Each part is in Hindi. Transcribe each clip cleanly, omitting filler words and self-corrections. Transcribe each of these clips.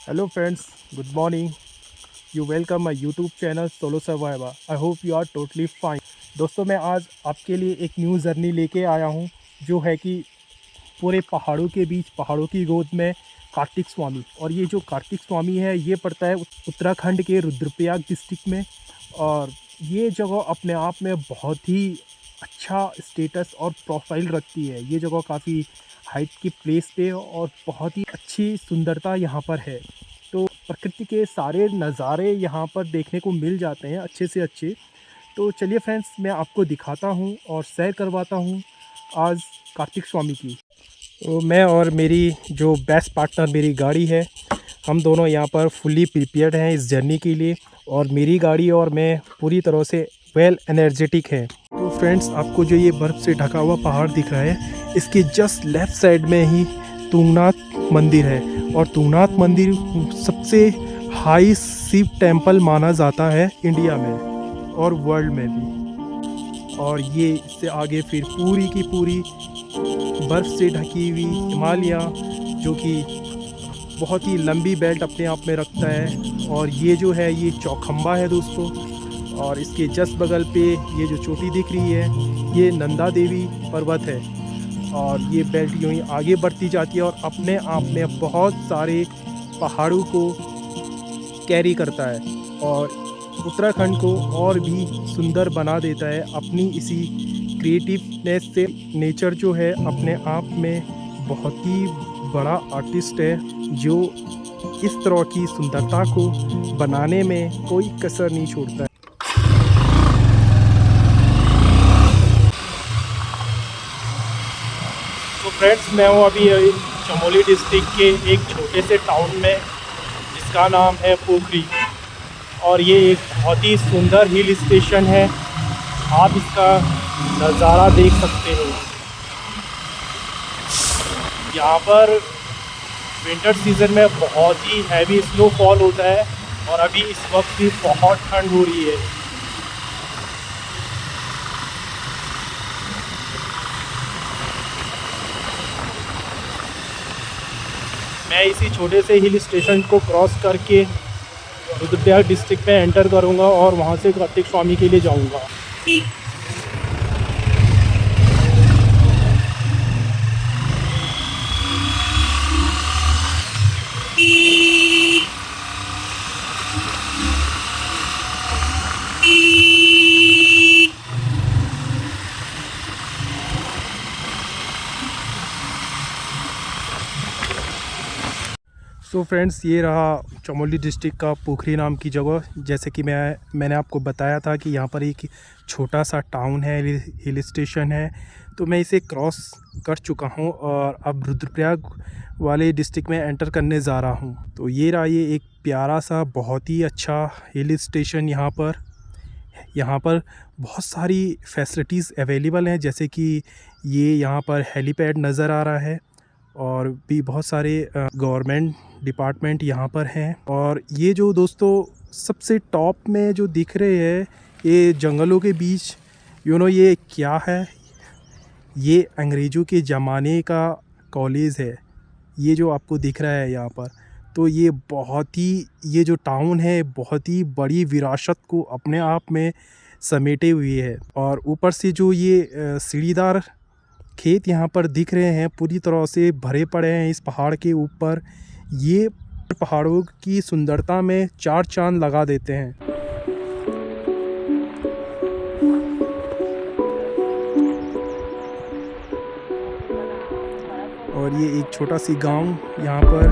Hello friends, good morning. You welcome my YouTube channel Solo Survivor. I hope you are totally fine. दोस्तों मैं आज आपके लिए एक न्यू जर्नी लेके आया हूँ जो है कि पूरे पहाड़ों के बीच पहाड़ों की गोद में कार्तिक स्वामी। और ये जो कार्तिक स्वामी है ये पड़ता है उत्तराखंड के रुद्रप्रयाग डिस्ट्रिक्ट में। और ये जगह अपने आप में बहुत ही अच्छा स्टेटस और प्रोफाइल रखती है। ये जगह काफ़ी हाइट की प्लेस पे और बहुत ही अच्छी सुंदरता यहाँ पर है। तो प्रकृति के सारे नज़ारे यहाँ पर देखने को मिल जाते हैं अच्छे से अच्छे। तो चलिए फ्रेंड्स, मैं आपको दिखाता हूँ और सैर करवाता हूँ आज कार्तिक स्वामी की। तो मैं और मेरी जो बेस्ट पार्टनर मेरी गाड़ी है, हम दोनों यहाँ पर फुल्ली प्रिपेयर्ड हैं इस जर्नी के लिए। और मेरी गाड़ी और मैं पूरी तरह से वेल एनर्जेटिक है। तो फ्रेंड्स, आपको जो ये बर्फ़ से ढका हुआ पहाड़ दिख रहा है, इसके जस्ट लेफ़्ट साइड में ही तुंगनाथ मंदिर है। और तुंगनाथ मंदिर सबसे हाई शिव टेम्पल माना जाता है इंडिया में और वर्ल्ड में भी। और ये इससे आगे फिर पूरी की पूरी बर्फ़ से ढकी हुई हिमालय, जो कि बहुत ही लंबी बेल्ट अपने आप में रखता है। और ये जो है ये चौखंबा है दोस्तों। और इसके जस्ट बगल पे ये जो चोटी दिख रही है ये नंदा देवी पर्वत है। और ये बेल्ट यूँ ही आगे बढ़ती जाती है और अपने आप में बहुत सारे पहाड़ों को कैरी करता है और उत्तराखंड को और भी सुंदर बना देता है अपनी इसी क्रिएटिवनेस से। नेचर जो है अपने आप में बहुत ही बड़ा आर्टिस्ट है जो इस तरह की सुंदरता को बनाने में कोई कसर नहीं छोड़ता है। तो फ्रेंड्स, मैं हूँ अभी चमोली डिस्ट्रिक्ट के एक छोटे से टाउन में जिसका नाम है पोखरी। और ये एक बहुत ही सुंदर हिल स्टेशन है। आप इसका नज़ारा देख सकते हो। यहाँ पर विंटर सीज़न में बहुत ही हैवी स्नोफॉल होता है और अभी इस वक्त भी बहुत ठंड हो रही है। मैं इसी छोटे से हिल स्टेशन को क्रॉस करके रुद्रप्रयाग डिस्ट्रिक्ट में एंटर करूंगा और वहां से कार्तिक स्वामी के लिए जाऊंगा। सो फ्रेंड्स, ये रहा चमोली डिस्ट्रिक्ट का पोखरी नाम की जगह। जैसे कि मैंने आपको बताया था कि यहाँ पर एक छोटा सा टाउन है, हिल स्टेशन है। तो मैं इसे क्रॉस कर चुका हूँ और अब रुद्रप्रयाग वाले डिस्ट्रिक्ट में एंटर करने जा रहा हूँ। तो ये रहा ये एक प्यारा सा बहुत ही अच्छा हिल स्टेशन। यहाँ पर बहुत सारी फैसिलिटीज़ अवेलेबल हैं, जैसे कि ये यहाँ पर हेलीपैड नज़र आ रहा है और भी बहुत सारे गवर्नमेंट डिपार्टमेंट यहाँ पर हैं। और ये जो दोस्तों सबसे टॉप में जो दिख रहे हैं ये जंगलों के बीच, ये क्या है? ये अंग्रेज़ों के ज़माने का कॉलेज है, ये जो आपको दिख रहा है यहाँ पर। तो ये जो टाउन है बहुत ही बड़ी विरासत को अपने आप में समेटे हुए है। और ऊपर से जो ये सीढ़ीदार खेत यहाँ पर दिख रहे हैं पूरी तरह से भरे पड़े हैं इस पहाड़ के ऊपर। ये पहाड़ों की सुंदरता में चार चांद लगा देते हैं। और ये एक छोटा सी गांव यहाँ पर।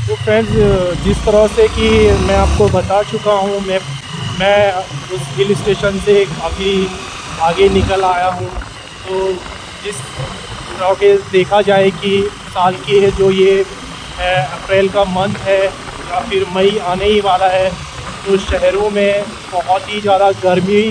तो फ्रेंड्स, जिस तरह से कि मैं आपको बता चुका हूँ, मैं उस हिल स्टेशन से काफ़ी आगे निकल आया हूँ। तो जिस तरह के देखा जाए कि साल की है जो ये है अप्रैल का मंथ है या फिर मई आने ही वाला है, तो शहरों में बहुत ही ज़्यादा गर्मी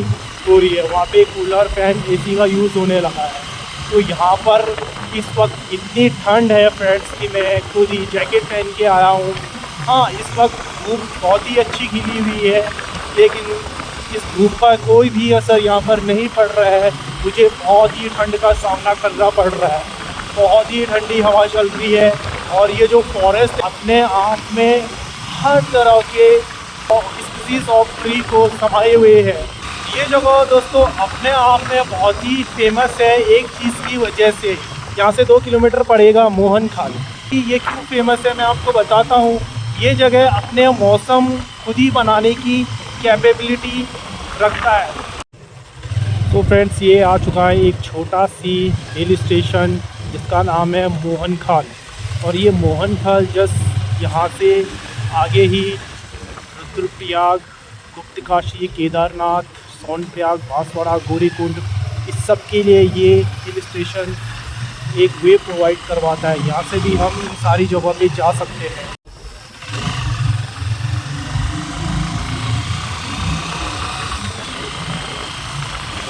हो रही है। वहाँ पे कूलर फैन एसी का यूज़ होने लगा है। तो यहाँ पर इस वक्त इतनी ठंड है फ्रेंड्स कि मैं खुद ही जैकेट पहन के आया हूँ। हाँ, इस वक्त धूप बहुत ही अच्छी खिली हुई है, लेकिन इस धूप का कोई भी असर यहाँ पर नहीं पड़ रहा है। मुझे बहुत ही ठंड का सामना करना पड़ रहा है। बहुत ही ठंडी हवा चल रही है और ये जो फॉरेस्ट अपने आप में हर तरह के स्पीसीज ऑफ ट्री को समाये हुए है। ये जगह दोस्तों अपने आप में बहुत ही फेमस है एक चीज़ की वजह से। यहाँ से 2 किलोमीटर पड़ेगा मोहन खाल। ये क्यों फेमस है मैं आपको बताता हूँ। ये जगह अपने मौसम खुद ही बनाने की कैपेबिलिटी रखता है। तो फ्रेंड्स ये आ चुका है एक छोटा सी हिल स्टेशन जिसका नाम है मोहन खाल। और ये मोहन खाल जस्ट यहाँ से आगे ही रुद्रप्रयाग, गुप्तकाशी, केदारनाथ, सोनप्रयाग, बांसवाड़ा, गौरीकुंड, इस सब के लिए ये हिल स्टेशन एक वे प्रोवाइड करवाता है। यहाँ से भी हम इन सारी जगहों पे जा सकते हैं।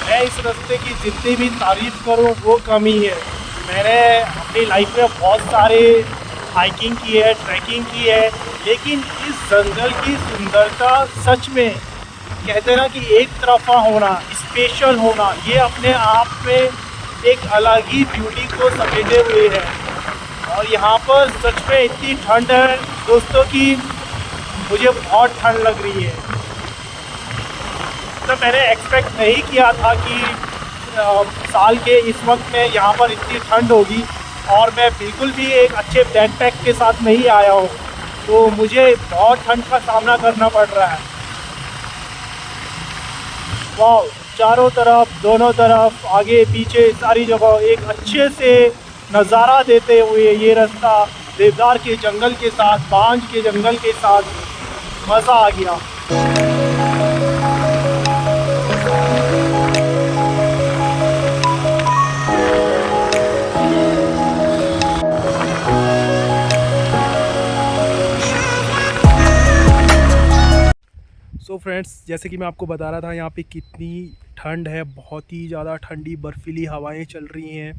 मैं इस रास्ते की जितनी भी तारीफ़ करूँ वो कम ही है। मैंने अपनी लाइफ में बहुत सारे हाइकिंग की है, ट्रैकिंग की है, लेकिन इस जंगल की सुंदरता सच में कहते हैं ना कि एक तरफा होना, स्पेशल होना, ये अपने आप में एक अलग ही ब्यूटी को समेटे हुए है। और यहाँ पर सच में इतनी ठंड है दोस्तों कि मुझे बहुत ठंड लग रही है। तो मैंने एक्सपेक्ट नहीं किया था कि साल के इस वक्त में यहाँ पर इतनी ठंड होगी। और मैं बिल्कुल भी एक अच्छे बैकपैक के साथ नहीं आया हूँ, तो मुझे बहुत ठंड का सामना करना पड़ रहा है। वाह, चारों तरफ, दोनों तरफ, आगे पीछे सारी जगह एक अच्छे से नज़ारा देते हुए ये रास्ता देवदार के जंगल के साथ, बांज के जंगल के साथ, मज़ा आ गया। सो फ्रेंड्स, जैसे कि मैं आपको बता रहा था यहाँ पे कितनी ठंड है। बहुत ही ज़्यादा ठंडी बर्फ़ीली हवाएं चल रही हैं।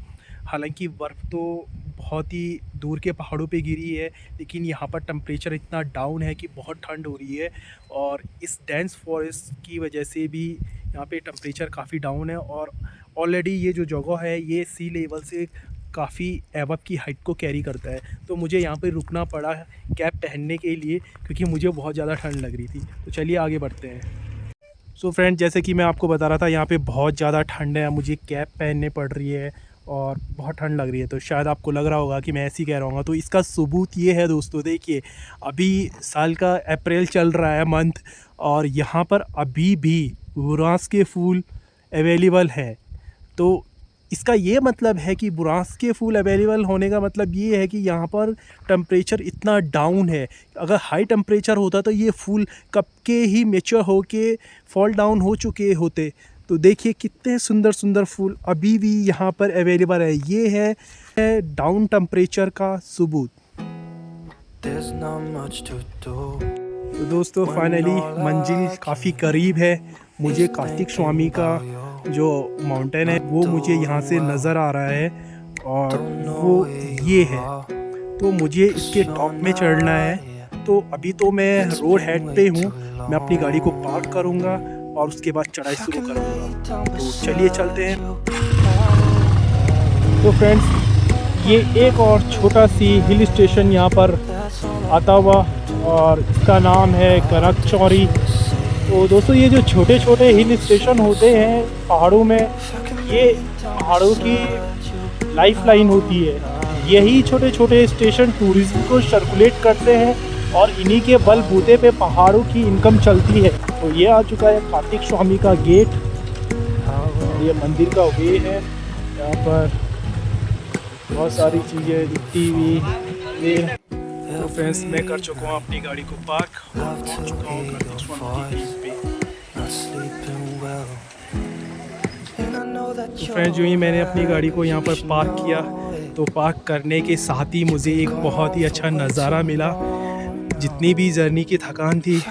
हालांकि बर्फ़ तो बहुत ही दूर के पहाड़ों पे गिरी है, लेकिन यहाँ पर टेम्परेचर इतना डाउन है कि बहुत ठंड हो रही है। और इस डेंस फॉरेस्ट की वजह से भी यहाँ पे टेम्परेचर काफ़ी डाउन है। और ऑलरेडी ये जो जगह है ये सी लेवल से काफ़ी एबव की हाइट को कैरी करता है। तो मुझे यहाँ पे रुकना पड़ा कैप पहनने के लिए, क्योंकि मुझे बहुत ज़्यादा ठंड लग रही थी। तो चलिए आगे बढ़ते हैं। सो फ्रेंड, जैसे कि मैं आपको बता रहा था यहाँ पे बहुत ज़्यादा ठंड है, मुझे कैप पहनने पड़ रही है और बहुत ठंड लग रही है। तो शायद आपको लग रहा होगा कि मैं ऐसे ही कह रहा हूँ। तो इसका सबूत ये है दोस्तों, देखिए अभी साल का अप्रैल चल रहा है मंथ, और यहाँ पर अभी भी बुरांस के फूल अवेलेबल है। तो इसका ये मतलब है कि बुरांस के फूल अवेलेबल होने का मतलब ये है कि यहाँ पर टेम्परेचर इतना डाउन है। अगर हाई टेम्परेचर होता तो ये फूल कब के ही मैच्योर हो के फॉल डाउन हो चुके होते। तो देखिए कितने सुंदर सुंदर फूल अभी भी यहाँ पर अवेलेबल है। ये है डाउन टेम्परेचर का सबूत। तो दोस्तों फाइनली मंजिल काफ़ी करीब है। मुझे कार्तिक स्वामी का जो माउंटेन है वो मुझे यहाँ से नज़र आ रहा है, और वो ये है। तो मुझे इसके टॉप में चढ़ना है। तो अभी तो मैं रोड हेड पे हूँ, मैं अपनी गाड़ी को पार्क करूँगा और उसके बाद चढ़ाई शुरू करूँगा। तो चलिए चलते हैं। तो फ्रेंड्स, ये एक और छोटा सी हिल स्टेशन यहाँ पर आता हुआ, और इसका नाम है कनकचौरी। तो दोस्तों ये जो छोटे छोटे हिल स्टेशन होते हैं पहाड़ों में, ये पहाड़ों की लाइफ लाइन होती है। यही छोटे छोटे स्टेशन टूरिज्म को सर्कुलेट करते हैं और इन्हीं के बलबूते पे पहाड़ों की इनकम चलती है। तो ये आ चुका है कार्तिक स्वामी का गेट। ये मंदिर का वे है, यहाँ पर बहुत सारी चीज़ें दिखती हुई। तो फ्रेंड्स, मैं कर चुका हूँ अपनी गाड़ी को पार्क और पहुँच चुका हूँ कार्तिक स्वामी की पे। तो फ्रेंड्स, जो ही मैंने अपनी गाड़ी को यहाँ पर पार्क किया, तो पार्क करने के साथ ही मुझे एक बहुत ही अच्छा नज़ारा मिला। जितनी भी जर्नी की थकान थी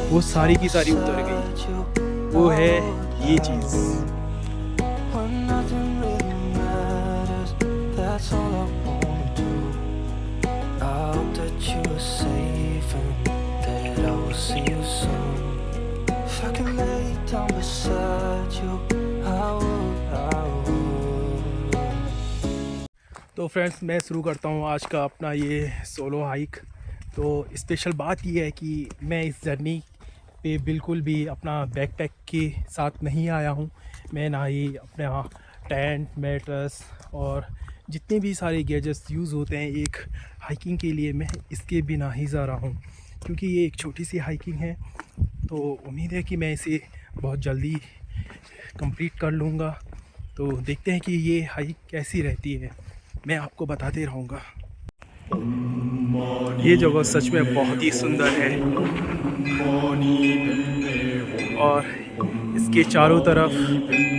वो सारी की सारी उतर गई। वो है ये चीज़। I can lay down beside you, I would. तो फ्रेंड्स मैं शुरू करता हूँ आज का अपना ये सोलो हाइक। तो स्पेशल बात ये है कि मैं इस जर्नी पे बिल्कुल भी अपना बैकपैक के साथ नहीं आया हूँ। मैं ना ही अपना टेंट, मैट्रेस और जितने भी सारे गैजेट्स यूज़ होते हैं एक हाइकिंग के लिए, मैं इसके बिना ही जा रहा हूँ। क्योंकि ये एक छोटी सी हाइकिंग है, तो उम्मीद है कि मैं इसे बहुत जल्दी कंप्लीट कर लूँगा। तो देखते हैं कि ये हाइक कैसी रहती है, मैं आपको बताते रहूँगा। ये जगह सच में बहुत ही सुंदर है और इसके चारों तरफ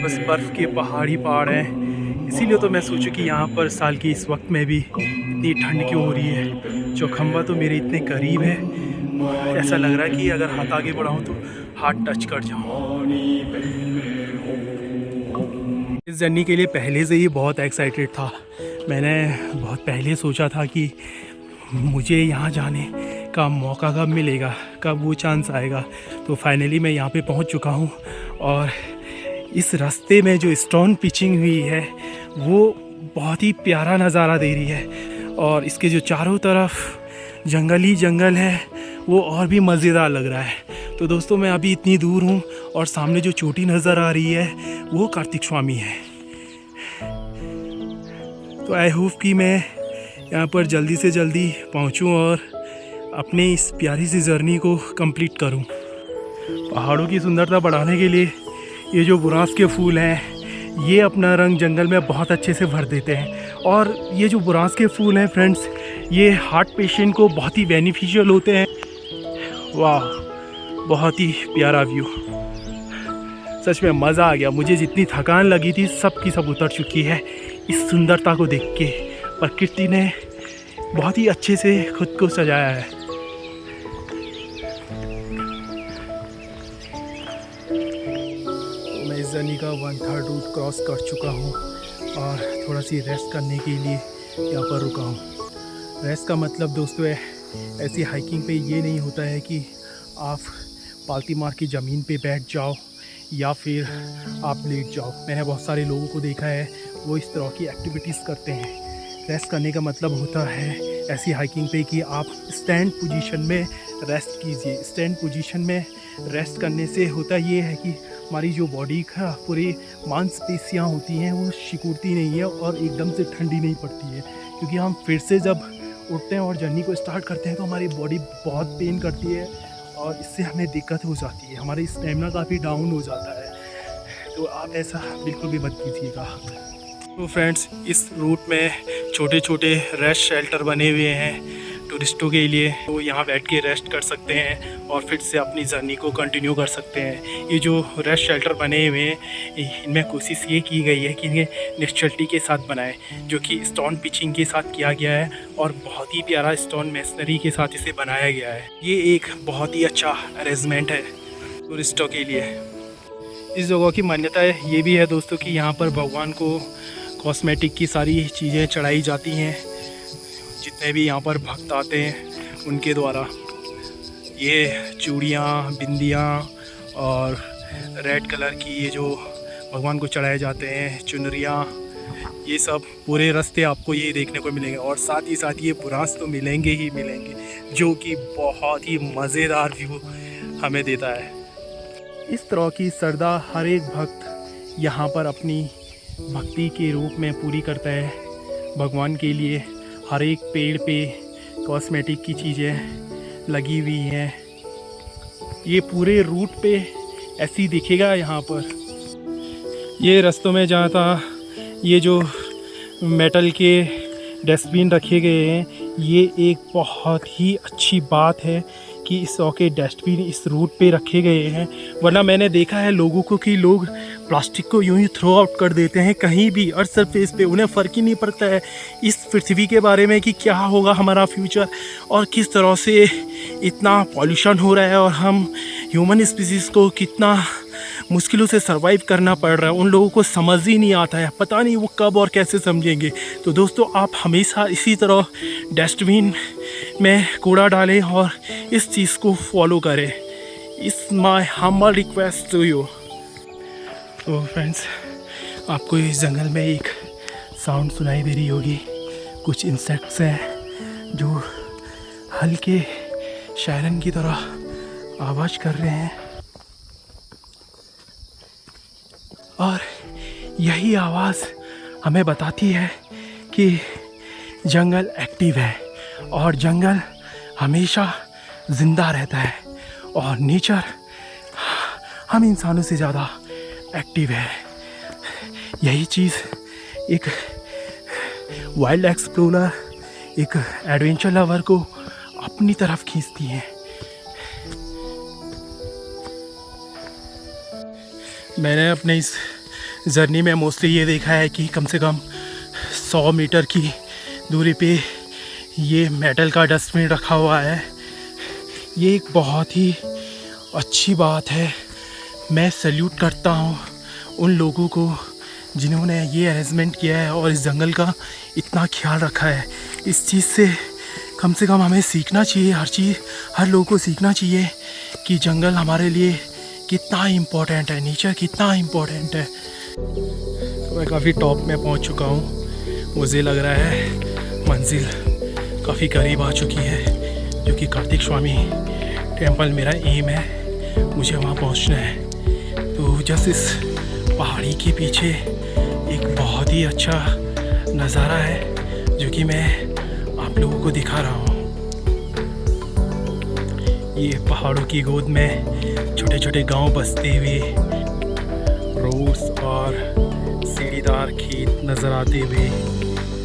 बस बर्फ़ के पहाड़ी पहाड़ हैं। इसीलिए तो मैं सोचूं कि यहाँ पर साल के इस वक्त में भी इतनी ठंड क्यों हो रही है। चौखंबा तो मेरे इतने करीब है, ऐसा लग रहा है कि अगर हाथ आगे बढ़ाऊँ तो हाथ टच कर जाऊँ। इस जर्नी के लिए पहले से ही बहुत एक्साइटेड था। मैंने बहुत पहले सोचा था कि मुझे यहाँ जाने का मौका कब मिलेगा, कब वो चांस आएगा। तो फाइनली मैं यहाँ पे पहुँच चुका हूँ और इस रास्ते में जो स्टोन पिचिंग हुई है वो बहुत ही प्यारा नज़ारा दे रही है। और इसके जो चारों तरफ जंगल ही जंगल है वो और भी मज़ेदार लग रहा है। तो दोस्तों मैं अभी इतनी दूर हूँ और सामने जो चोटी नज़र आ रही है वो कार्तिक स्वामी है। तो आई होप कि मैं यहाँ पर जल्दी से जल्दी पहुँचूँ और अपने इस प्यारी सी जर्नी को कंप्लीट करूँ। पहाड़ों की सुंदरता बढ़ाने के लिए ये जो बुरांस के फूल हैं ये अपना रंग जंगल में बहुत अच्छे से भर देते हैं। और ये जो बुरांस के फूल हैं फ्रेंड्स, ये हार्ट पेशेंट को बहुत ही बेनिफिशियल होते हैं। वाह, बहुत ही प्यारा व्यू, सच में मज़ा आ गया। मुझे जितनी थकान लगी थी सब की सब उतर चुकी है इस सुंदरता को देख के। प्रकृति ने बहुत ही अच्छे से खुद को सजाया है। तो मैं इस जर्नी का 1/3 रूट क्रॉस कर चुका हूँ और थोड़ा सी रेस्ट करने के लिए यहाँ पर रुका हूँ। रेस्ट का मतलब दोस्तों है, ऐसी हाइकिंग पे ये नहीं होता है कि आप पालती मार की ज़मीन पे बैठ जाओ या फिर आप लेट जाओ। मैंने बहुत सारे लोगों को देखा है वो इस तरह की एक्टिविटीज़ करते हैं। रेस्ट करने का मतलब होता है ऐसी हाइकिंग पे कि आप स्टैंड पोजीशन में रेस्ट कीजिए। स्टैंड पोजीशन में रेस्ट करने से होता ये है कि हमारी जो बॉडी का पूरी मांसपेशियाँ होती हैं वो सिकुड़ती नहीं है और एकदम से ठंडी नहीं पड़ती है। क्योंकि हम फिर से जब उठते हैं और जर्नी को स्टार्ट करते हैं तो हमारी बॉडी बहुत पेन करती है और इससे हमें दिक्कत हो जाती है, हमारी स्टेमिना काफ़ी डाउन हो जाता है। तो आप ऐसा बिल्कुल भी मत कीजिएगा। तो फ्रेंड्स इस रूट में छोटे छोटे रेस्ट शेल्टर बने हुए हैं टूरिस्टों के लिए, तो यहाँ बैठ के रेस्ट कर सकते हैं और फिर से अपनी जर्नी को कंटिन्यू कर सकते हैं। ये जो रेस्ट शेल्टर बने हुए हैं इनमें कोशिश ये की गई है कि इन्हें नेचुरलिटी के साथ बनाएं, जो कि स्टोन पिचिंग के साथ किया गया है और बहुत ही प्यारा स्टोन मेसनरी के साथ इसे बनाया गया है। ये एक बहुत ही अच्छा अरेंजमेंट है टूरिस्टों के लिए। इस जगह की मान्यता ये भी है दोस्तों कि यहाँ पर भगवान को कॉस्मेटिक की सारी चीज़ें चढ़ाई जाती हैं। जितने भी यहाँ पर भक्त आते हैं उनके द्वारा ये चूड़ियाँ, बिंदियाँ और रेड कलर की ये जो भगवान को चढ़ाए जाते हैं चुनरियाँ, ये सब पूरे रास्ते आपको ये देखने को मिलेंगे। और साथ ही साथ ये बुरांस तो मिलेंगे ही मिलेंगे, जो कि बहुत ही मज़ेदार व्यू हमें देता है। इस तरह की श्रद्धा हर एक भक्त यहाँ पर अपनी भक्ति के रूप में पूरी करता है भगवान के लिए। हर एक पेड़ पे कॉस्मेटिक की चीज़ें लगी हुई हैं। ये पूरे रूट पे ऐसी दिखेगा। यहाँ पर ये रास्तों में जहाँ था ये जो मेटल के डस्टबिन रखे गए हैं, ये एक बहुत ही अच्छी बात है कि इस तरह के डस्टबिन इस रूट पे रखे गए हैं। वरना मैंने देखा है लोगों को कि लोग प्लास्टिक को यूं ही थ्रो आउट कर देते हैं कहीं भी अर्थ सरफेस पे। उन्हें फ़र्क ही नहीं पड़ता है इस पृथ्वी के बारे में कि क्या होगा हमारा फ्यूचर और किस तरह से इतना पॉल्यूशन हो रहा है और हम ह्यूमन स्पीसीज़ को कितना मुश्किलों से सरवाइव करना पड़ रहा है। उन लोगों को समझ ही नहीं आता है, पता नहीं वो कब और कैसे समझेंगे। तो दोस्तों आप हमेशा इसी तरह डस्टबिन में कूड़ा डालें और इस चीज़ को फॉलो करें। It's my humble request to you. तो फ्रेंड्स, आपको इस जंगल में एक साउंड सुनाई दे रही होगी। कुछ इंसेक्ट्स हैं जो हल्के शायरन की तरह आवाज़ कर रहे हैं, और यही आवाज़ हमें बताती है कि जंगल एक्टिव है और जंगल हमेशा ज़िंदा रहता है, और नेचर हम इंसानों से ज़्यादा एक्टिव है। यही चीज़ एक वाइल्ड एक्सप्लोरर, एक एडवेंचर लवर को अपनी तरफ खींचती है। मैंने अपने इस जर्नी में मोस्टली ये देखा है कि कम से कम 100 मीटर की दूरी पे ये मेटल का डस्टबिन रखा हुआ है। ये एक बहुत ही अच्छी बात है। मैं सैल्यूट करता हूँ उन लोगों को जिन्होंने ये अरेंजमेंट किया है और इस जंगल का इतना ख्याल रखा है। इस चीज़ से कम हमें सीखना चाहिए, हर लोगों को सीखना चाहिए कि जंगल हमारे लिए कितना इम्पोर्टेंट है, नेचर कितना इम्पोर्टेंट है। तो मैं काफ़ी टॉप में पहुंच चुका हूं। मुझे लग रहा है मंजिल काफ़ी करीब आ चुकी है, जो कि कार्तिक स्वामी टेम्पल मेरा एम है, मुझे वहां पहुंचना है। तो जस्ट इस पहाड़ी के पीछे एक बहुत ही अच्छा नज़ारा है जो कि मैं आप लोगों को दिखा रहा हूँ। ये पहाड़ों की गोद में छोटे छोटे गांव बसते हुए, रोड्स और सीढ़ीदार खेत नज़र आते हुए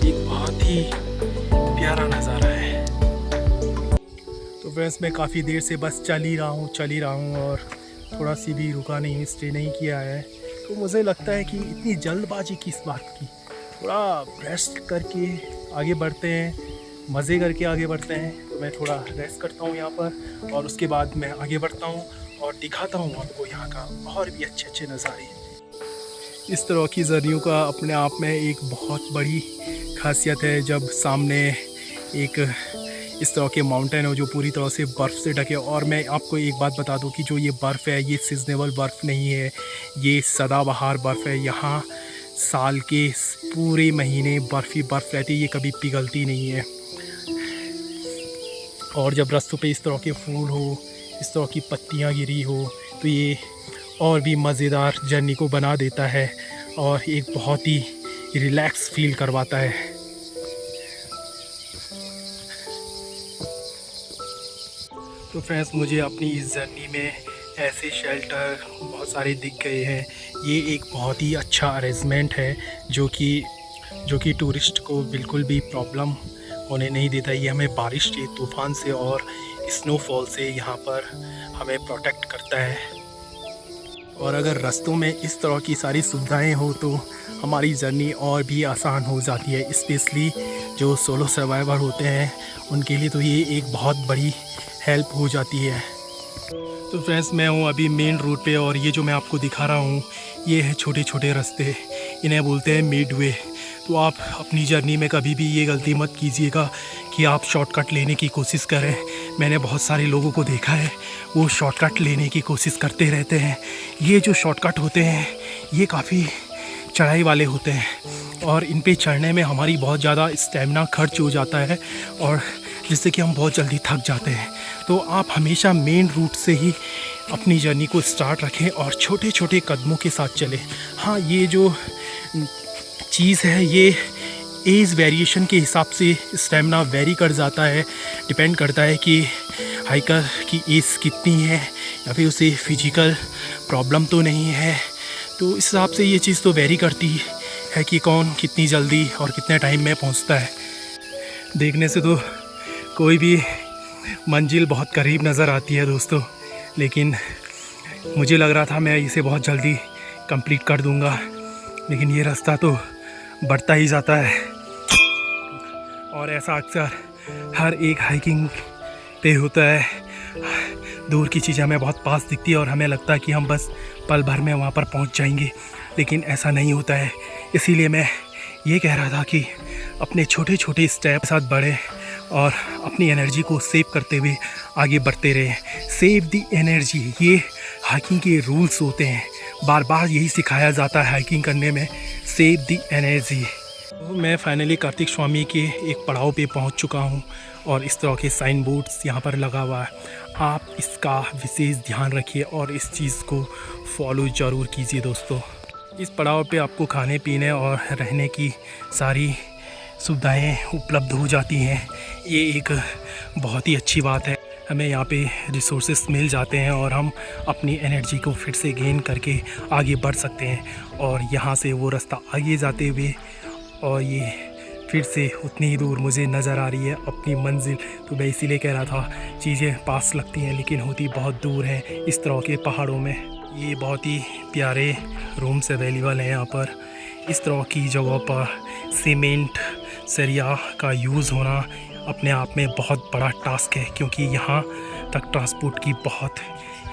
एक बहुत ही प्यारा नज़ारा है। तो फ्रेंड्स, मैं काफ़ी देर से बस चल ही रहा हूँ और थोड़ा सी भी रुका नहीं, स्टे नहीं किया है। तो मुझे लगता है कि इतनी जल्दबाजी किस बात की, थोड़ा रेस्ट करके आगे बढ़ते हैं, मज़े करके आगे बढ़ते हैं। तो मैं थोड़ा रेस्ट करता हूँ यहाँ पर, और उसके बाद मैं आगे बढ़ता हूँ और दिखाता हूँ आपको यहाँ का और भी अच्छे अच्छे नज़ारे। इस तरह की जर्नियों का अपने आप में एक बहुत बड़ी खासियत है। जब सामने एक इस तरह के माउंटेन हो जो पूरी तरह से बर्फ़ से ढके। और मैं आपको एक बात बता दूं कि जो ये बर्फ़ है, ये सीजनेबल बर्फ़ नहीं है, ये सदाबहार बर्फ़ है। यहाँ साल के पूरे महीने बर्फ़ ही बर्फ़ रहती है, ये कभी पिघलती नहीं है। और जब रास्तों पे इस तरह के फूल हो, इस तरह की पत्तियाँ गिरी हो, तो ये और भी मज़ेदार जर्नी को बना देता है और एक बहुत ही रिलैक्स फील करवाता है। तो फ्रेंड्स, मुझे अपनी इस जर्नी में ऐसे शेल्टर बहुत सारे दिख गए हैं। ये एक बहुत ही अच्छा अरेंजमेंट है जो कि टूरिस्ट को बिल्कुल भी प्रॉब्लम होने नहीं देता। ये हमें बारिश से, तूफ़ान से और स्नोफॉल से यहाँ पर हमें प्रोटेक्ट करता है। और अगर रास्तों में इस तरह की सारी सुविधाएं हो तो हमारी जर्नी और भी आसान हो जाती है। स्पेशली जो सोलो सर्वाइवर होते हैं उनके लिए तो ये एक बहुत बड़ी हेल्प हो जाती है। तो फ्रेंड्स, मैं हूँ अभी मेन रोड पे, और ये जो मैं आपको दिखा रहा हूँ ये है छोटे छोटे रास्ते, इन्हें बोलते हैं मिडवे। तो आप अपनी जर्नी में कभी भी ये गलती मत कीजिएगा कि आप शॉर्टकट लेने की कोशिश करें। मैंने बहुत सारे लोगों को देखा है, वो शॉर्टकट लेने की कोशिश करते रहते हैं। ये जो शॉर्टकट होते हैं ये काफ़ी चढ़ाई वाले होते हैं और इन पे चढ़ने में हमारी बहुत ज़्यादा स्टेमिना खर्च हो जाता है, और जिससे कि हम बहुत जल्दी थक जाते हैं। तो आप हमेशा मेन रूट से ही अपनी जर्नी को स्टार्ट रखें और छोटे छोटे कदमों के साथ चलें। हाँ, ये जो चीज़ है ये एज वेरिएशन के हिसाब से स्टेमिना वेरी कर जाता है। डिपेंड करता है कि हाइकर की एज कितनी है या फिर उसे फिजिकल प्रॉब्लम तो नहीं है। तो इस हिसाब से ये चीज़ तो वेरी करती है कि कौन कितनी जल्दी और कितने टाइम में पहुंचता है। देखने से तो कोई भी मंजिल बहुत करीब नज़र आती है दोस्तों, लेकिन मुझे लग रहा था मैं इसे बहुत जल्दी कंप्लीट कर दूंगा, लेकिन ये रास्ता तो बढ़ता ही जाता है। और ऐसा अक्सर हर एक हाइकिंग पे होता है। दूर की चीज़ें हमें बहुत पास दिखती है और हमें लगता है कि हम बस पल भर में वहाँ पर पहुँच जाएंगे, लेकिन ऐसा नहीं होता है। इसीलिए मैं ये कह रहा था कि अपने छोटे छोटे स्टेप साथ बढ़ें और अपनी एनर्जी को सेव करते हुए आगे बढ़ते रहें। सेव द एनर्जी, ये हाइकिंग के रूल्स होते हैं, बार बार यही सिखाया जाता है हाइकिंग करने में, सेव द एनर्जी। तो मैं फाइनली कार्तिक स्वामी के एक पड़ाव पे पहुंच चुका हूं और इस तरह के साइन बोर्ड्स यहाँ पर लगा हुआ है। आप इसका विशेष ध्यान रखिए और इस चीज़ को फॉलो ज़रूर कीजिए दोस्तों। इस पड़ाव पे आपको खाने पीने और रहने की सारी सुविधाएं उपलब्ध हो जाती हैं। ये एक बहुत ही अच्छी बात है। हमें यहाँ पे रिसोर्सेस मिल जाते हैं और हम अपनी एनर्जी को फिर से गेन करके आगे बढ़ सकते हैं। और यहाँ से वो रास्ता आगे जाते हुए और ये फिर से उतनी ही दूर मुझे नज़र आ रही है अपनी मंजिल। तो मैं इसीलिए कह रहा था, चीज़ें पास लगती हैं लेकिन होती बहुत दूर है इस तरह के पहाड़ों में। ये बहुत ही प्यारे रूम्स अवेलेबल हैं यहाँ पर। इस तरह की जगहों पर सीमेंट सरिया का यूज़ होना अपने आप में बहुत बड़ा टास्क है, क्योंकि यहाँ तक ट्रांसपोर्ट की बहुत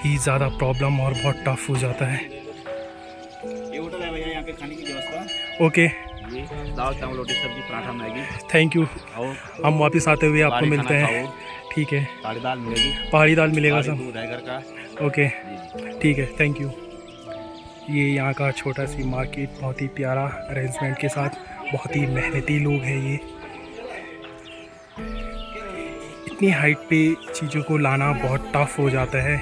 ही ज़्यादा प्रॉब्लम और बहुत टफ हो जाता है। ये होटल है भैया, यहाँ पे खाने की व्यवस्था। ओके, ये दाल चावल रोटी सब्जी पराठा मैगी। Thank you. आओ, हम वापस आते हुए आपको पहाड़ी मिलते खाना हैं। खाओ, ठीक है, पहाड़ी दाल मिलेगी, पहाड़ी दाल मिलेगा पहाड़ी सब। दूध है घर का। ओके, जी। ठीक है, थैंक यू। ये यहाँ का छोटा सी मार्केट बहुत ही प्यारा अरेंजमेंट के साथ, बहुत ही मेहनती लोग हैं ये। इतनी हाइट पे चीज़ों को लाना बहुत टफ हो जाता है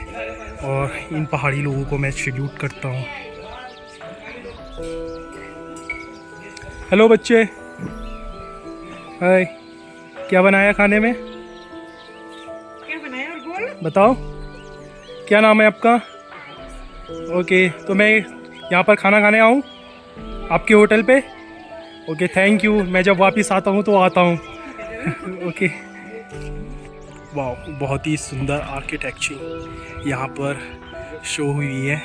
और इन पहाड़ी लोगों को मैं सैल्यूट करता हूँ। हेलो बच्चे, हाय, क्या बनाया खाने में? क्या बनाया और बोल। बताओ, क्या नाम है आपका? ओके, तो मैं यहाँ पर खाना खाने आऊँ आपके होटल पे? Okay, thank you. मैं जब वापस आता हूँ तो आता हूँ। ओके। वाह, बहुत ही सुंदर आर्किटेक्चर यहाँ पर शो हुई है।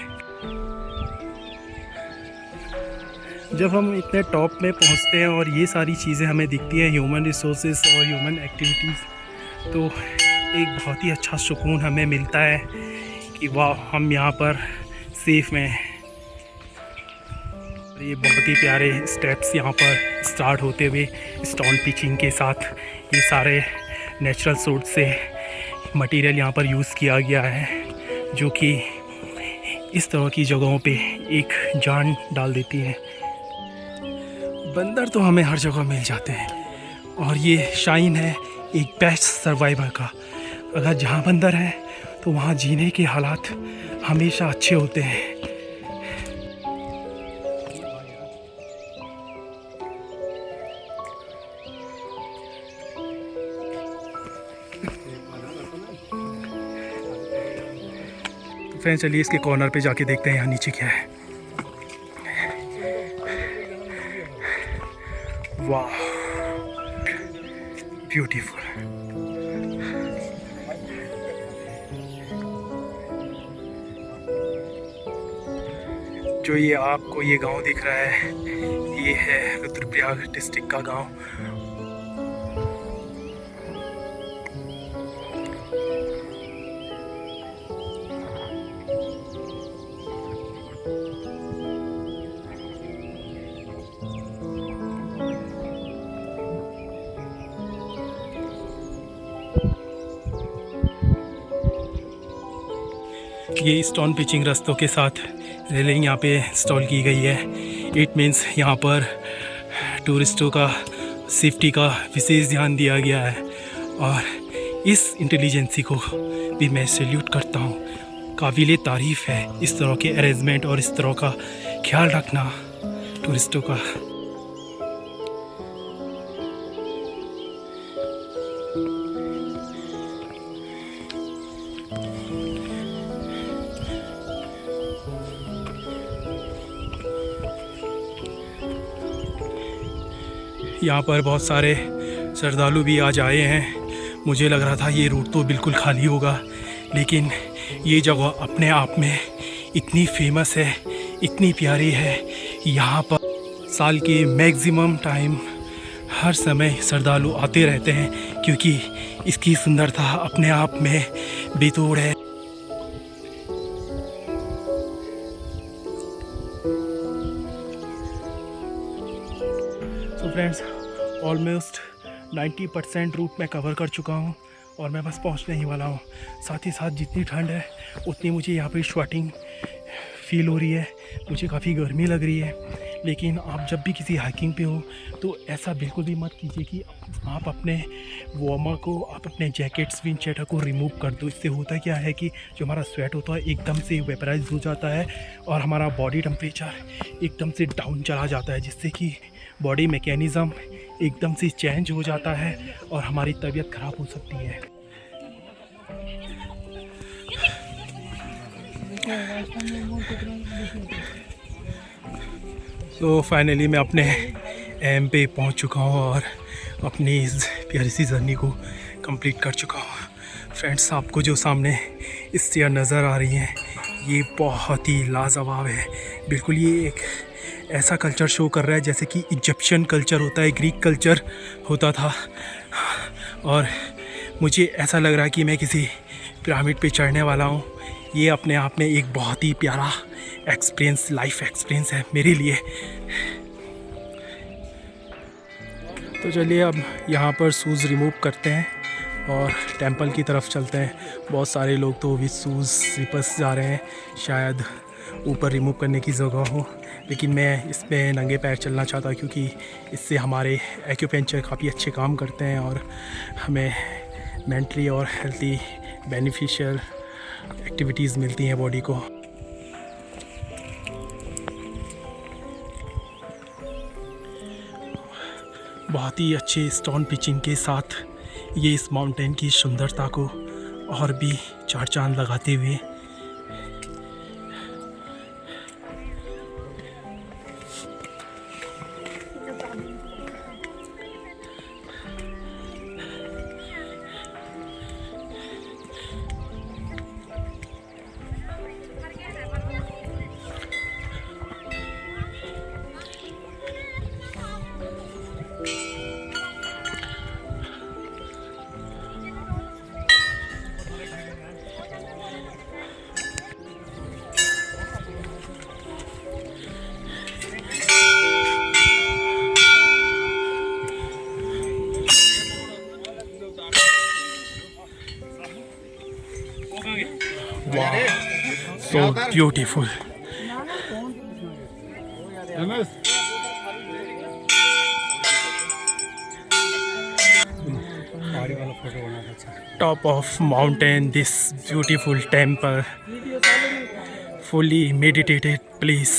जब हम इतने टॉप में पहुँचते हैं और ये सारी चीज़ें हमें दिखती हैं, ह्यूमन रिसोर्सेज और ह्यूमन एक्टिविटीज़, तो एक बहुत ही अच्छा सुकून हमें मिलता है कि वाह, हम यहाँ पर सेफ में हैं। ये बहुत ही प्यारे स्टेप्स यहाँ पर स्टार्ट होते हुए स्टोन पिचिंग के साथ, ये सारे नेचुरल सोर्स से मटेरियल यहाँ पर यूज़ किया गया है, जो कि इस तरह की जगहों पे एक जान डाल देती है। बंदर तो हमें हर जगह मिल जाते हैं और ये शाइन है एक बेस्ट सर्वाइवर का। अगर जहाँ बंदर है तो वहाँ जीने के हालात हमेशा अच्छे होते हैं। तो फ्रेंड्स, चलिए इसके कॉर्नर पे जाके देखते हैं यहाँ नीचे क्या है। वाह, ब्यूटीफुल। जो ये आपको ये गांव दिख रहा है, ये है रुद्रप्रयाग डिस्ट्रिक्ट का गांव। ये स्टोन पिचिंग रास्तों के साथ रेलिंग यहाँ पे इंस्टॉल की गई है। इट मीन्स यहाँ पर टूरिस्टों का सेफ्टी का विशेष ध्यान दिया गया है और इस इंटेलिजेंसी को भी मैं सैल्यूट करता हूँ। काबिले तारीफ़ है इस तरह के अरेंजमेंट और इस तरह का ख्याल रखना टूरिस्टों का। यहाँ पर बहुत सारे श्रद्धालु भी आज आए हैं। मुझे लग रहा था ये रूट तो बिल्कुल खाली होगा, लेकिन ये जगह अपने आप में इतनी फेमस है, इतनी प्यारी है। यहाँ पर साल के मैक्सिमम टाइम हर समय श्रद्धालु आते रहते हैं, क्योंकि इसकी सुंदरता अपने आप में बेतोड़ है। तो फ्रेंड्स, ऑलमोस्ट 90% रूट मैं कवर कर चुका हूँ और मैं बस पहुँचने ही वाला हूँ। साथ ही साथ जितनी ठंड है उतनी मुझे यहाँ पे स्वेटिंग फील हो रही है, मुझे काफ़ी गर्मी लग रही है। लेकिन आप जब भी किसी हाइकिंग पे हो तो ऐसा बिल्कुल भी मत कीजिए कि आप अपने वार्मर को, आप अपने जैकेट्स विंड चैटर को रिमूव कर दो। इससे होता क्या है कि जो हमारा स्वेट होता है एकदम से वेपराइज हो जाता है और हमारा बॉडी टेम्परेचर एकदम से डाउन चला जाता है, जिससे कि बॉडी मैकेनिज़्म एकदम से चेंज हो जाता है और हमारी तबीयत ख़राब हो सकती है। तो फाइनली मैं अपने एम पे पहुंच चुका हूं और अपनी इस प्यारी सी जर्नी को कंप्लीट कर चुका हूं। फ्रेंड्स, आपको जो सामने स्टेयर नज़र आ रही हैं ये बहुत ही लाजवाब है। बिल्कुल ये एक ऐसा कल्चर शो कर रहा है जैसे कि इजिप्शियन कल्चर होता है, ग्रीक कल्चर होता था, और मुझे ऐसा लग रहा है कि मैं किसी पिरामिड पे चढ़ने वाला हूँ। ये अपने आप में एक बहुत ही प्यारा एक्सपीरियंस, लाइफ एक्सपीरियंस है मेरे लिए। तो चलिए अब यहाँ पर शूज़ रिमूव करते हैं और टेंपल की तरफ चलते हैं। बहुत सारे लोग तो विद शूज़ स्लीपर्स जा रहे हैं, शायद ऊपर रिमूव करने की जगह हो, लेकिन मैं इस पे नंगे पैर चलना चाहता क्योंकि इससे हमारे एक्यूपेंचर काफ़ी अच्छे काम करते हैं और हमें मेंटली और हेल्थी बेनिफिशियल एक्टिविटीज़ मिलती हैं बॉडी को। बहुत ही अच्छे स्टोन पिचिंग के साथ ये इस माउंटेन की सुंदरता को और भी चार चांद लगाते हुए so beautiful. Top of mountain, this beautiful temple, fully meditated place.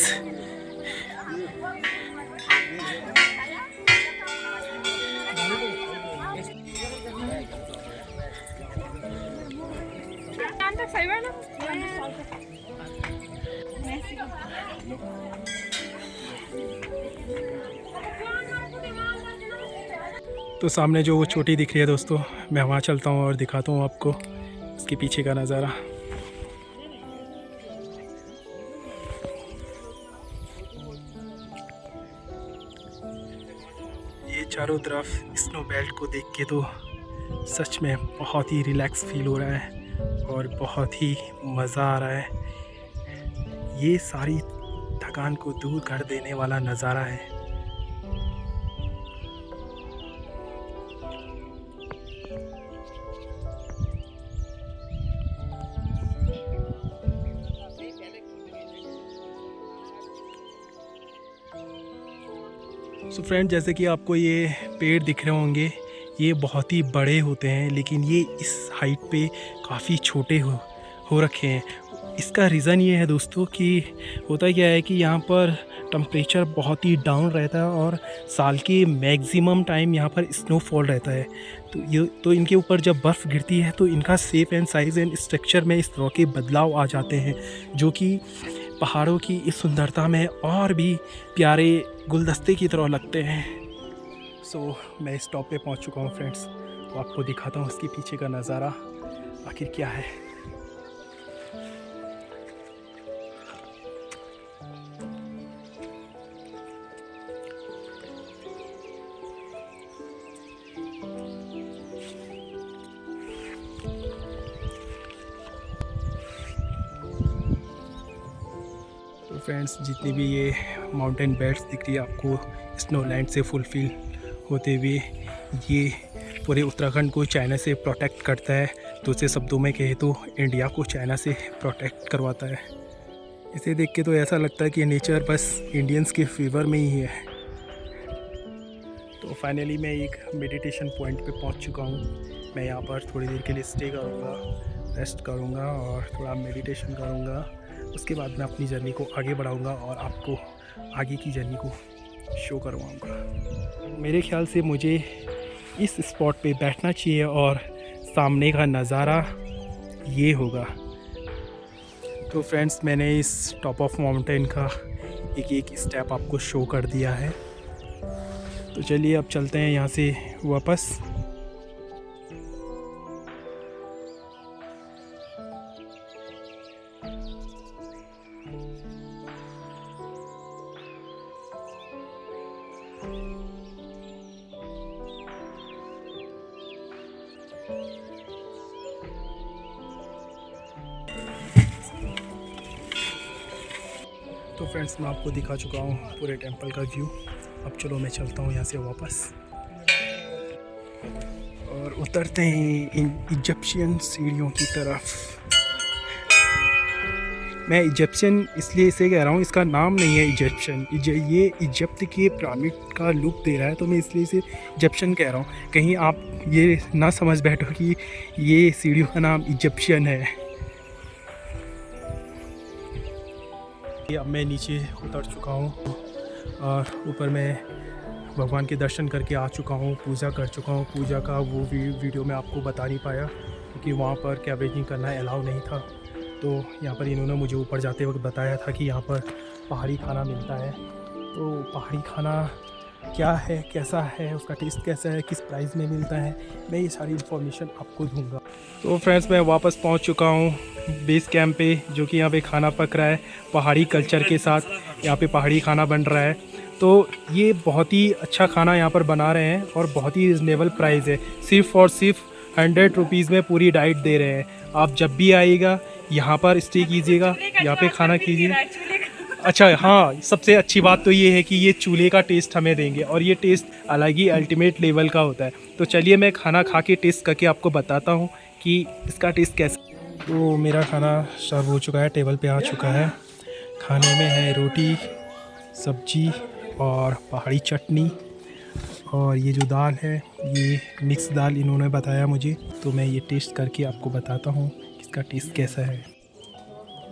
तो सामने जो वो चोटी दिख रही है दोस्तों, मैं वहाँ चलता हूँ और दिखाता हूँ आपको इसके पीछे का नज़ारा। ये चारों तरफ स्नो बेल्ट को देख के तो सच में बहुत ही रिलैक्स फील हो रहा है और बहुत ही मज़ा आ रहा है। ये सारी थकान को दूर कर देने वाला नज़ारा है। सो फ्रेंड, जैसे कि आपको ये पेड़ दिख रहे होंगे, ये बहुत ही बड़े होते हैं लेकिन ये इस हाइट पे काफ़ी छोटे हो रखे हैं। इसका रीज़न ये है दोस्तों कि होता क्या है कि यहाँ पर टेम्परेचर बहुत ही डाउन रहता है और साल के मैक्सिमम टाइम यहाँ पर स्नोफॉल रहता है। तो इनके ऊपर जब बर्फ़ गिरती है तो इनका shape and size and structure में इस तरह के बदलाव आ जाते हैं, जो कि पहाड़ों की इस सुंदरता में और भी प्यारे गुलदस्ते की तरह लगते हैं। सो मैं स्टॉप पे पहुंच चुका हूं फ्रेंड्स, तो आपको दिखाता हूं इसके पीछे का नज़ारा आखिर क्या है। तो फ्रेंड्स, जितनी भी ये माउंटेन बेल्ट्स दिख रही है आपको स्नोलैंड से फुलफिल होते हुए, ये पूरे उत्तराखंड को चाइना से प्रोटेक्ट करता है। दूसरे शब्दों में कहे तो इंडिया को चाइना से प्रोटेक्ट करवाता है। इसे देख के तो ऐसा लगता है कि नेचर बस इंडियंस के फेवर में ही है। तो फाइनली मैं एक मेडिटेशन पॉइंट पे पहुंच चुका हूं। मैं यहाँ पर थोड़ी देर के लिए स्टे करूँगा, रेस्ट करूँगा और थोड़ा मेडिटेशन करूँगा। उसके बाद मैं अपनी जर्नी को आगे बढ़ाऊँगा और आपको आगे की जर्नी को शो करवाऊँगा। मेरे ख्याल से मुझे इस स्पॉट पे बैठना चाहिए और सामने का नज़ारा ये होगा। तो फ्रेंड्स, मैंने इस टॉप ऑफ माउंटेन का एक स्टेप आपको शो कर दिया है। तो चलिए अब चलते हैं यहाँ से वापस। तो फ्रेंड्स, मैं आपको दिखा चुका हूँ पूरे टेंपल का व्यू। अब चलो मैं चलता हूँ यहाँ से वापस और उतरते हैं इन इजिप्शियन सीढ़ियों की तरफ। मैं इजिप्शियन इसलिए इसे कह रहा हूँ, इसका नाम नहीं है इजिप्शियन, ये इजिप्ट के पिरामिड का लुक दे रहा है, तो मैं इसलिए इसे इजिप्शियन कह रहा हूँ। कहीं आप ये ना समझ बैठो कि ये सीढ़ियों का नाम इजिप्शियन है। अब मैं नीचे उतर चुका हूँ और ऊपर मैं भगवान के दर्शन करके आ चुका हूँ, पूजा कर चुका हूँ। पूजा का वो वीडियो मैं आपको बता नहीं पाया क्योंकि वहाँ पर कैबेजिंग करना अलाउ नहीं था। तो यहाँ पर इन्होंने मुझे ऊपर जाते वक्त बताया था कि यहाँ पर पहाड़ी खाना मिलता है। तो पहाड़ी खाना क्या है, कैसा है, उसका टेस्ट कैसा है, किस प्राइस में मिलता है, मैं ये सारी इन्फॉर्मेशन आपको दूंगा। तो फ्रेंड्स, मैं वापस पहुंच चुका हूं बेस कैंप पे, जो कि यहाँ पे खाना पक रहा है पहाड़ी कल्चर के साथ। यहाँ पे पहाड़ी खाना बन रहा है। तो ये बहुत ही अच्छा खाना यहाँ पर बना रहे हैं और बहुत ही रिजनेबल प्राइस है। सिर्फ़ और सिर्फ 100 रुपीज़ में पूरी डाइट दे रहे हैं। आप जब भी आइएगा यहाँ पर स्टे कीजिएगा, यहाँ पे खाना कीजिए। अच्छा हाँ, सबसे अच्छी बात तो ये है कि ये चूल्हे का टेस्ट हमें देंगे और ये टेस्ट अलग ही अल्टीमेट लेवल का होता है। तो चलिए मैं खाना खा के टेस्ट करके आपको बताता हूँ कि इसका टेस्ट कैसा। तो मेरा खाना सर्व हो चुका है, टेबल पे आ चुका है। खाने में है रोटी, सब्जी और पहाड़ी चटनी, और ये जो दाल है ये मिक्स दाल इन्होंने बताया मुझे। तो मैं ये टेस्ट करके आपको बताता हूँ इसका टेस्ट कैसा है।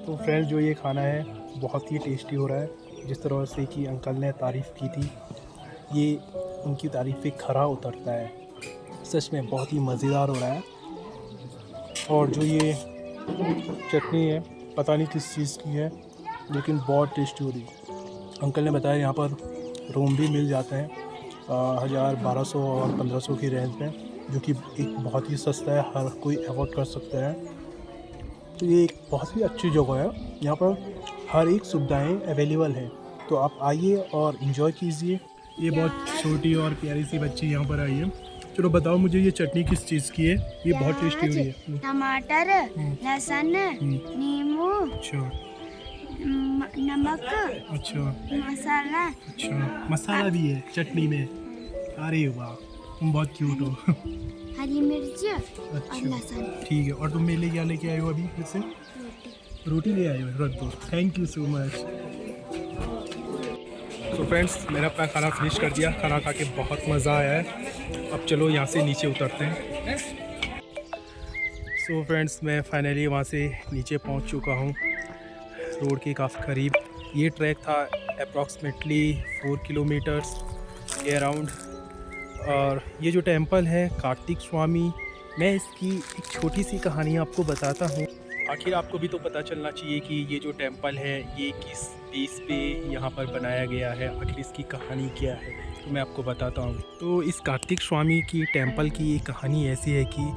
तो फ्रेंड्स, जो ये खाना है बहुत ही टेस्टी हो रहा है। जिस तरह से कि अंकल ने तारीफ़ की थी, ये उनकी तारीफ़ पे खरा उतरता है। सच में बहुत ही मज़ेदार हो रहा है। और जो ये चटनी है पता नहीं किस चीज़ की है, लेकिन बहुत टेस्टी हो रही है। अंकल ने बताया यहाँ पर रूम भी मिल जाते हैं 1000, 1200 और 1500 की रेंज में, जो कि एक बहुत ही सस्ता है, हर कोई अफोर्ड कर सकता है। तो ये एक बहुत ही अच्छी जगह है। यहाँ पर हर एक सुविधाएं अवेलेबल हैं, तो आप आइए और इन्जॉय कीजिए। ये बहुत छोटी और प्यारी सी बच्ची यहाँ पर आई है। चलो बताओ मुझे, ये चटनी किस चीज़ की है? ये बहुत टेस्टी हो रही है। टमाटर, लहसुन, नींबू, अच्छा नमक, अच्छा मसाला। अच्छा, मसाला भी है चटनी में। अरे वाह, तुम बहुत क्यूट हो। हरी मिर्च और अच्छा लहसुन। ठीक है। और तुम मेरे लिए क्या लेके आए हो अभी फिर से? रोटी ले आए हो, रख दो। Thank you so much. तो फ्रेंड्स, मैंने अपना खाना फिनिश कर दिया। खाना खा के बहुत मज़ा आया है। अब चलो यहाँ से नीचे उतरते हैं। सो फ्रेंड्स, मैं फाइनली वहाँ से नीचे पहुँच चुका हूँ, रोड के काफ़ी करीब। ये ट्रैक था अप्रॉक्सीमेटली 4 किलोमीटर्स के अराउंड। और ये जो टेंपल है कार्तिक स्वामी, मैं इसकी एक छोटी सी कहानी आपको बताता हूँ। आखिर आपको भी तो पता चलना चाहिए कि ये जो टेंपल है ये किस बेस पे यहाँ पर बनाया गया है, आखिर इसकी कहानी क्या है। तो मैं आपको बताता हूँ। तो इस कार्तिक स्वामी की टेंपल की ये कहानी ऐसी है कि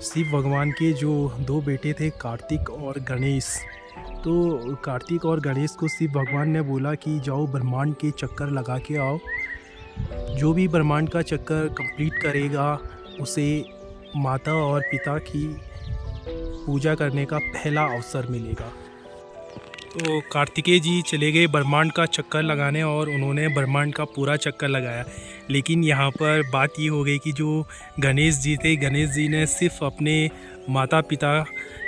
शिव भगवान के जो 2 बेटे थे, कार्तिक और गणेश। तो कार्तिक और गणेश को शिव भगवान ने बोला कि जाओ ब्रह्मांड के चक्कर लगा के आओ। जो भी ब्रह्मांड का चक्कर कंप्लीट करेगा उसे माता और पिता की पूजा करने का पहला अवसर मिलेगा। तो कार्तिकेय जी चले गए ब्रह्मांड का चक्कर लगाने और उन्होंने ब्रह्मांड का पूरा चक्कर लगाया। लेकिन यहाँ पर बात ये हो गई कि जो गणेश जी थे, गणेश जी ने सिर्फ अपने माता पिता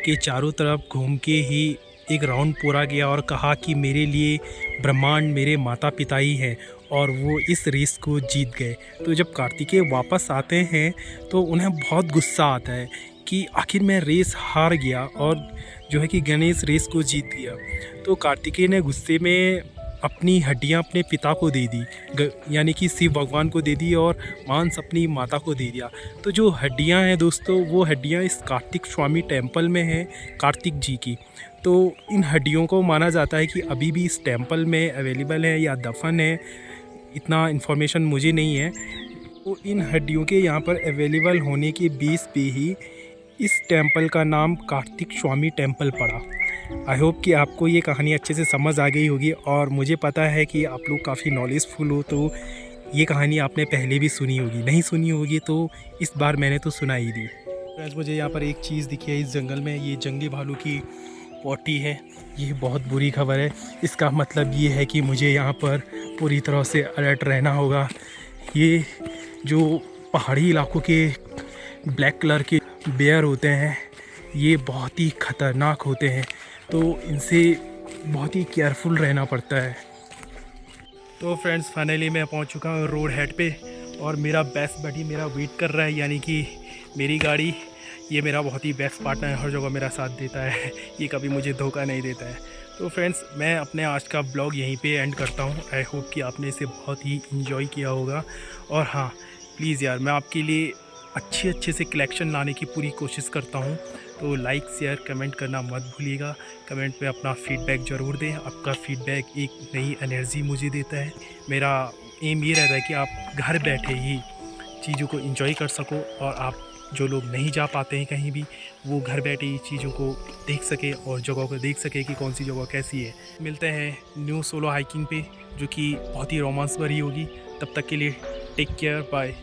के चारों तरफ घूम के ही एक राउंड पूरा किया और कहा कि मेरे लिए ब्रह्मांड मेरे माता पिता ही हैं, और वो इस रेस को जीत गए। तो जब कार्तिकेय वापस आते हैं तो उन्हें बहुत गुस्सा आता है कि आखिर मैं रेस हार गया और जो है कि गणेश रेस को जीत गया। तो कार्तिकेय ने गुस्से में अपनी हड्डियां अपने पिता को दे दी, यानी कि शिव भगवान को दे दी, और मांस अपनी माता को दे दिया। तो जो हड्डियां हैं दोस्तों, वो हड्डियां इस कार्तिक स्वामी टेम्पल में हैं, कार्तिक जी की। तो इन हड्डियों को माना जाता है कि अभी भी इस टेम्पल में अवेलेबल है या दफन है, इतना इन्फॉर्मेशन मुझे नहीं है। तो इन हड्डियों के यहाँ पर अवेलेबल होने के बेस पे ही इस टेम्पल का नाम कार्तिक स्वामी टेम्पल पड़ा। आई होप कि आपको ये कहानी अच्छे से समझ आ गई होगी, और मुझे पता है कि आप लोग काफ़ी नॉलेजफुल हो, तो ये कहानी आपने पहले भी सुनी होगी, नहीं सुनी होगी तो इस बार मैंने तो सुनाई दी। फ्रेंड्स, मुझे यहाँ पर एक चीज़ दिखी है इस जंगल में, ये जंगली भालू की पॉटी है। ये बहुत बुरी खबर है। इसका मतलब ये है कि मुझे यहाँ पर पूरी तरह से अलर्ट रहना होगा। ये जो पहाड़ी इलाकों के ब्लैक कलर के बेयर होते हैं, ये बहुत ही ख़तरनाक होते हैं, तो इनसे बहुत ही केयरफुल रहना पड़ता है। तो फ्रेंड्स, फाइनली मैं पहुंच चुका हूँ रोड हेड पे, और मेरा बेस्ट बडी मेरा वेट कर रहा है, यानी कि मेरी गाड़ी। ये मेरा बहुत ही बेस्ट पार्टनर है, हर जगह मेरा साथ देता है, ये कभी मुझे धोखा नहीं देता है। तो फ्रेंड्स, मैं अपने आज का ब्लॉग यहीं पे एंड करता हूँ। आई होप कि आपने इसे बहुत ही इंजॉय किया होगा। और हाँ, प्लीज़ यार, मैं आपके लिए अच्छे से कलेक्शन लाने की पूरी कोशिश करता हूँ। तो लाइक शेयर कमेंट करना मत भूलिएगा। कमेंट पे अपना फीडबैक ज़रूर दें। आपका फीडबैक एक नई एनर्जी मुझे देता है। मेरा एम ये रहता है कि आप घर बैठे ही चीज़ों को एंजॉय कर सको, और आप जो लोग नहीं जा पाते हैं कहीं भी, वो घर बैठे ही चीज़ों को देख सके और जगहों को देख सके कि कौन सी जगह कैसी है। मिलते हैं न्यू सोलो हाइकिंग पे, जो कि बहुत ही रोमांस भरी होगी। तब तक के लिए टेक केयर, बाय।